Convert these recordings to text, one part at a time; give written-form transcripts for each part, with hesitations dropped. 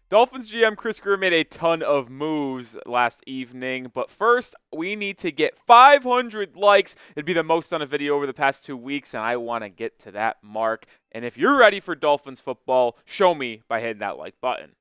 Dolphins GM Chris Grier made a ton of moves last evening, but first, we need to get 500 likes. It'd be the most on a video over the past 2 weeks, and I want to get to that mark. And if you're ready for Dolphins football, show me by hitting that like button.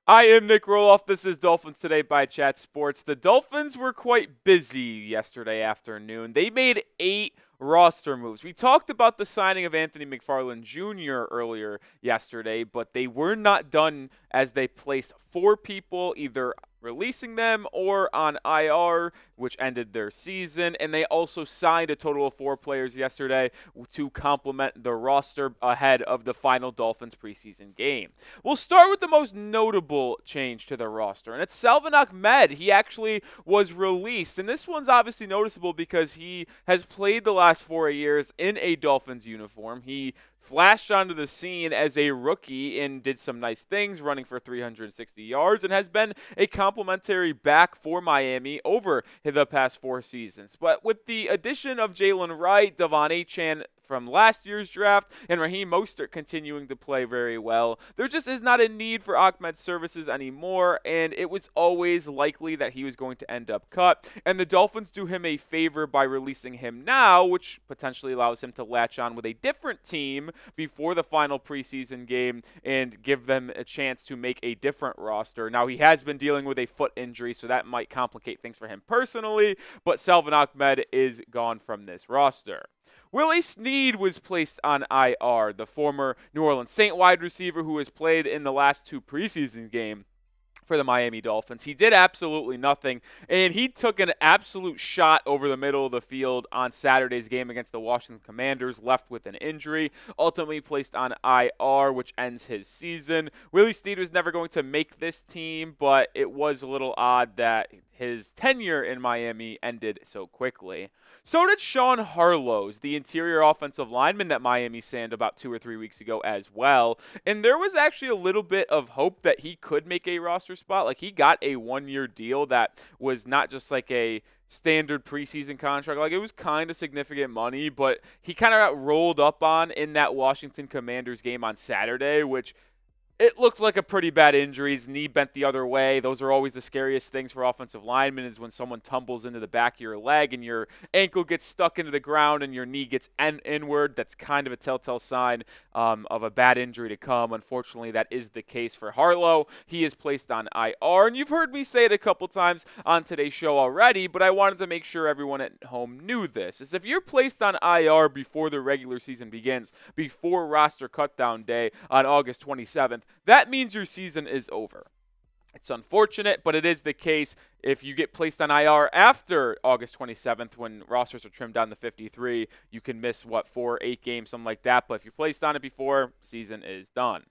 I am Nic Rohloff. This is Dolphins Today by Chat Sports. The Dolphins were quite busy yesterday afternoon. They made 8 roster moves. We talked about the signing of Anthony McFarland Jr. earlier yesterday, but they were not done as they placed 4 people either releasing them or on IR, which ended their season. And they also signed a total of 4 players yesterday to complement the roster ahead of the final Dolphins preseason game. We'll start with the most notable change to the roster, and it's Salvon Ahmed. He actually was released, and this one's obviously noticeable because he has played the last 4 years in a Dolphins uniform. He flashed onto the scene as a rookie and did some nice things, running for 360 yards, and has been a complimentary back for Miami over the past 4 seasons. But with the addition of Jalen Wright, De'Von Achane from last year's draft, and Raheem Mostert continuing to play very well, there just is not a need for Ahmed's services anymore, and it was always likely that he was going to end up cut. And the Dolphins do him a favor by releasing him now, which potentially allows him to latch on with a different team before the final preseason game and give them a chance to make a different roster. Now, he has been dealing with a foot injury, so that might complicate things for him personally, but Salvon Ahmed is gone from this roster. Willie Snead was placed on IR, the former New Orleans Saint wide receiver who has played in the last 2 preseason games for the Miami Dolphins. He did absolutely nothing, and he took an absolute shot over the middle of the field on Saturday's game against the Washington Commanders, left with an injury, ultimately placed on IR, which ends his season. Willie Snead was never going to make this team, but it was a little odd that his tenure in Miami ended so quickly. So did Sean Harlow, the interior offensive lineman that Miami signed about 2 or 3 weeks ago as well. And there was actually a little bit of hope that he could make a roster spot. Like, he got a 1-year deal that was not just like a standard preseason contract. Like, it was kind of significant money, but he kind of got rolled up on in that Washington Commanders game on Saturday, which it looked like a pretty bad injury. His knee bent the other way. Those are always the scariest things for offensive linemen, is when someone tumbles into the back of your leg and your ankle gets stuck into the ground and your knee gets inward. That's kind of a telltale sign of a bad injury to come. Unfortunately, that is the case for Harlow. He is placed on IR, and you've heard me say it a couple times on today's show already, but I wanted to make sure everyone at home knew this. Is if you're placed on IR before the regular season begins, before roster cutdown day on August 27th, that means your season is over. It's unfortunate, but it is the case. If you get placed on IR after August 27th, when rosters are trimmed down to 53, you can miss, 4, 8 games, something like that. But if you're placed on it before, season is done.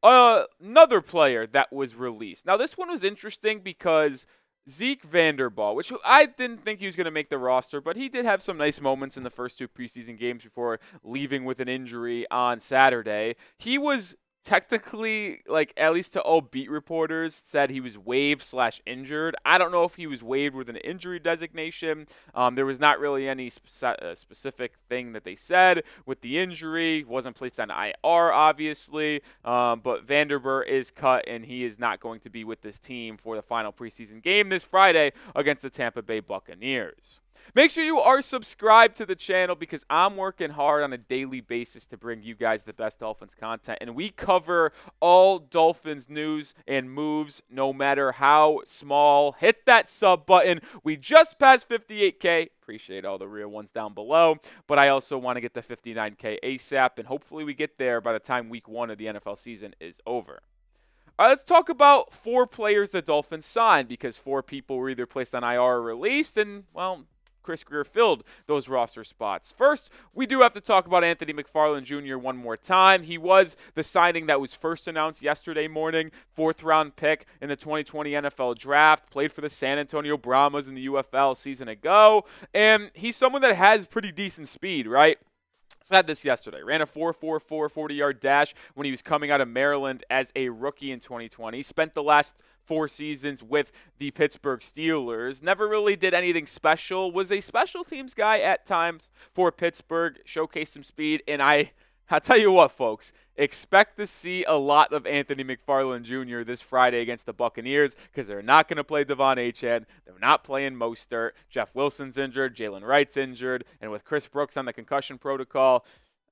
Another player that was released. Now, this one was interesting because Zeke Vandenburgh, which I didn't think he was going to make the roster, but he did have some nice moments in the first 2 preseason games before leaving with an injury on Saturday. He was technically, like, at least to all beat reporters, said he was waived/injured. I don't know if he was waived with an injury designation. There was not really any specific thing that they said with the injury. Wasn't placed on IR, obviously, but Vandenburgh is cut, and he is not going to be with this team for the final preseason game this Friday against the Tampa Bay Buccaneers. Make sure you are subscribed to the channel because I'm working hard on a daily basis to bring you guys the best Dolphins content. And we cover all Dolphins news and moves, no matter how small. Hit that sub button. We just passed 58K. Appreciate all the real ones down below. But I also want to get to 59K ASAP. And hopefully we get there by the time week 1 of the NFL season is over. All right, let's talk about 4 players the Dolphins signed, because 4 people were either placed on IR or released. And, well, Chris Grier filled those roster spots. First, we do have to talk about Anthony McFarland Jr. one more time. He was the signing that was first announced yesterday morning, 4th-round pick in the 2020 NFL Draft, played for the San Antonio Brahmas in the UFL a season ago, and he's someone that has pretty decent speed, right? So I had this yesterday. Ran a 4.44 40-yard dash when he was coming out of Maryland as a rookie in 2020. Spent the last 4 seasons with the Pittsburgh Steelers. Never really did anything special. Was a special teams guy at times for Pittsburgh. Showcased some speed. And I'll tell you what, folks. Expect to see a lot of Anthony McFarland Jr. this Friday against the Buccaneers because they're not going to play Devon Achane. They're not playing Mostert. Jeff Wilson's injured. Jalen Wright's injured. And with Chris Brooks on the concussion protocol,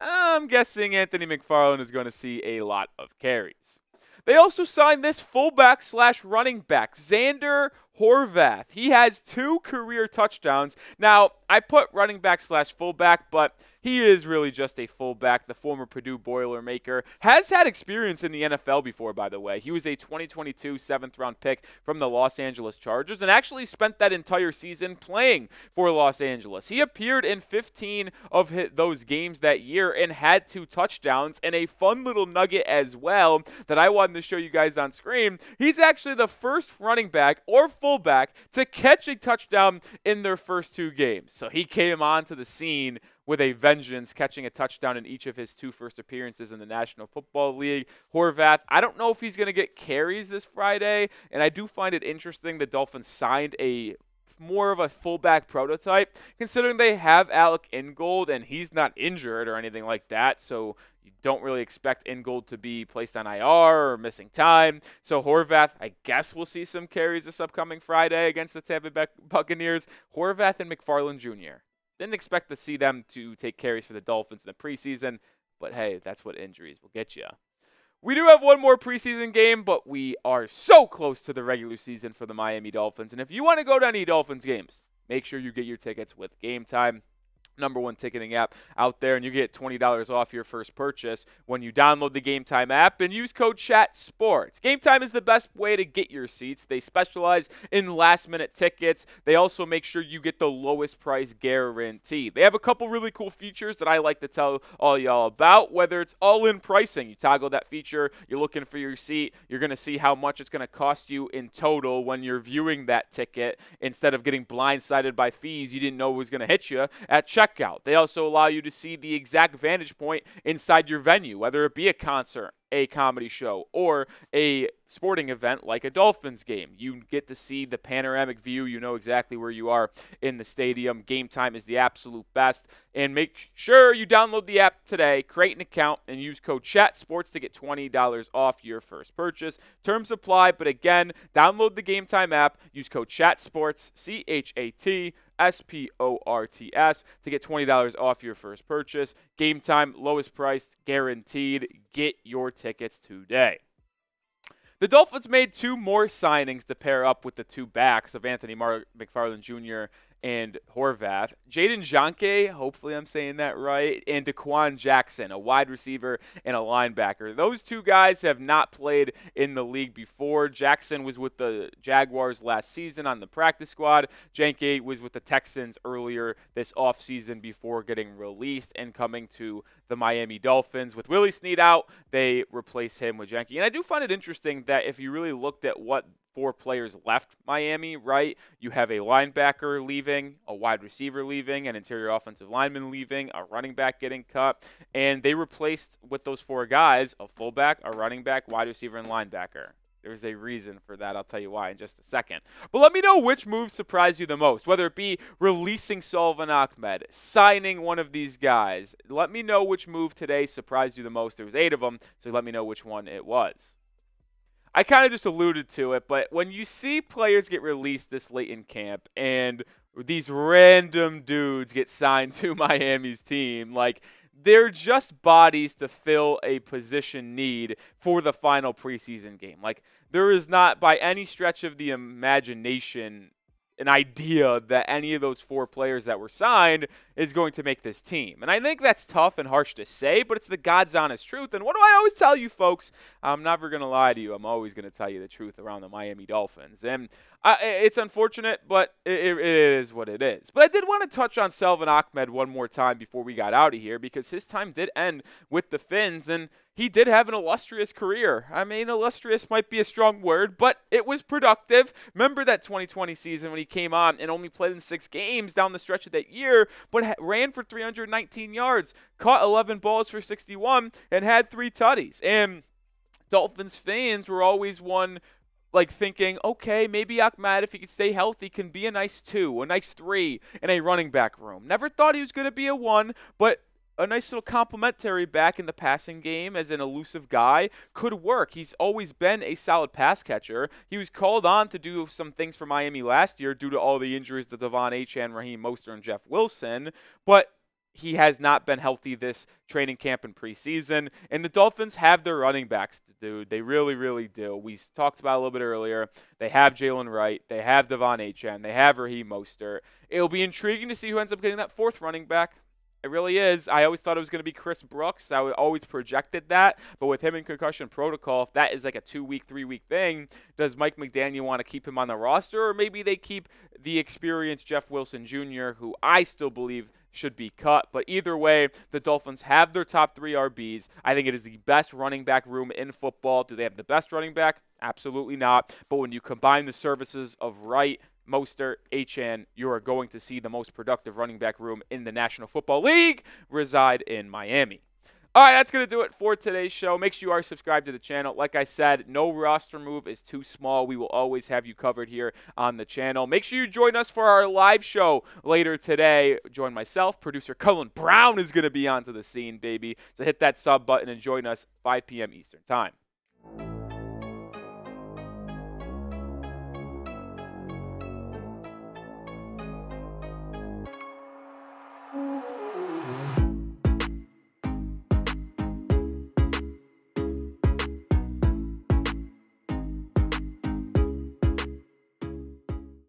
I'm guessing Anthony McFarland is going to see a lot of carries. They also signed this fullback/running back, Zander Horvath. He has 2 career touchdowns. Now, I put running back/fullback, but he is really just a fullback, the former Purdue Boilermaker. Has had experience in the NFL before, by the way. He was a 2022 7th-round pick from the Los Angeles Chargers and actually spent that entire season playing for Los Angeles. He appeared in 15 of those games that year and had 2 touchdowns. And a fun little nugget as well that I wanted to show you guys on screen, he's actually the first running back or fullback to catch a touchdown in their first 2 games. So he came onto the scene with a vengeance, catching a touchdown in each of his 2 first appearances in the National Football League. Horvath, I don't know if he's going to get carries this Friday, and I do find it interesting the Dolphins signed a more of a fullback prototype, considering they have Alec Ingold, and he's not injured or anything like that, so you don't really expect Ingold to be placed on IR or missing time. So Horvath, I guess we'll see some carries this upcoming Friday against the Tampa Bay Buccaneers. Horvath and McFarland Jr. Didn't expect to see them to take carries for the Dolphins in the preseason, but hey, that's what injuries will get you. We do have one more preseason game, but we are so close to the regular season for the Miami Dolphins. And if you want to go to any Dolphins games, make sure you get your tickets with Game Time. #1 ticketing app out there, and you get $20 off your first purchase when you download the Game Time app and use code CHATSPORTS. Game Time is the best way to get your seats. They specialize in last-minute tickets. They also make sure you get the lowest price guarantee. They have a couple really cool features that I like to tell all y'all about, whether it's all-in pricing. You toggle that feature, you're looking for your seat, you're going to see how much it's going to cost you in total when you're viewing that ticket instead of getting blindsided by fees you didn't know was going to hit you at checkout. They also allow you to see the exact vantage point inside your venue, whether it be a concert, a comedy show, or a sporting event like a Dolphins game. You get to see the panoramic view. You know exactly where you are in the stadium. Game Time is the absolute best. And make sure you download the app today, create an account, and use code CHATSPORTS to get $20 off your first purchase. Terms apply, but again, download the Game Time app, use code CHATSPORTS, CHATSPORTS, to get $20 off your first purchase. Game Time, lowest price, guaranteed. Get your tickets today. The Dolphins made 2 more signings to pair up with the 2 backs of Anthony McFarland Jr. and Horvath. Jadon Janke, hopefully I'm saying that right, and Dequan Jackson, a wide receiver and a linebacker. Those 2 guys have not played in the league before. Jackson was with the Jaguars last season on the practice squad. Janke was with the Texans earlier this offseason before getting released and coming to the Miami Dolphins. With Willie Snead out, they replace him with Janke. And I do find it interesting that if you really looked at what 4 players left Miami, right? You have a linebacker leaving, a wide receiver leaving, an interior offensive lineman leaving, a running back getting cut, and they replaced with those 4 guys a fullback, a running back, wide receiver, and linebacker. There's a reason for that. I'll tell you why in just a second. But let me know which move surprised you the most, whether it be releasing Salvon Ahmed, signing one of these guys. Let me know which move today surprised you the most. There was 8 of them, so let me know which one it was. I kind of just alluded to it, but when you see players get released this late in camp and these random dudes get signed to Miami's team, like, they're just bodies to fill a position need for the final preseason game. Like, there is not by any stretch of the imagination an idea that any of those 4 players that were signed is going to make this team. And I think that's tough and harsh to say, but it's the God's honest truth. And what do I always tell you, folks? I'm never going to lie to you. I'm always going to tell you the truth around the Miami Dolphins. And it's unfortunate, but it is what it is. But I did want to touch on Salvon Ahmed one more time before we got out of here, because his time did end with the Fins, and he did have an illustrious career. I mean, illustrious might be a strong word, but it was productive. Remember that 2020 season when he came on and only played in 6 games down the stretch of that year, but ran for 319 yards, caught 11 balls for 61, and had 3 tutties. And Dolphins fans were always one like thinking, okay, maybe Ahmed, if he can stay healthy, can be a nice 2, a nice 3 in a running back room. Never thought he was going to be a 1, but a nice little complimentary back in the passing game as an elusive guy could work. He's always been a solid pass catcher. He was called on to do some things for Miami last year due to all the injuries to Devon Achane, Raheem Mostert, and Jeff Wilson, but he has not been healthy this training camp and preseason. And the Dolphins have their running backs, dude. They really, really do. We talked about it a little bit earlier. They have Jalen Wright. They have Devon Achane. They have Raheem Mostert. It'll be intriguing to see who ends up getting that 4th running back. It really is. I always thought it was going to be Chris Brooks. I always projected that. But with him in concussion protocol, if that is like a 2-week, 3-week thing, does Mike McDaniel want to keep him on the roster? Or maybe they keep the experienced Jeff Wilson Jr., who I still believe should be cut. But either way, the Dolphins have their top 3 RBs. I think it is the best running back room in football. Do they have the best running back? Absolutely not. But when you combine the services of Wright, Mostert, Achane, you are going to see the most productive running back room in the National Football League reside in Miami. All right, that's going to do it for today's show. Make sure you are subscribed to the channel. Like I said, no roster move is too small. We will always have you covered here on the channel. Make sure you join us for our live show later today. Join myself. Producer Cullen Brown is going to be onto the scene, baby. So hit that sub button and join us 5 p.m. Eastern Time.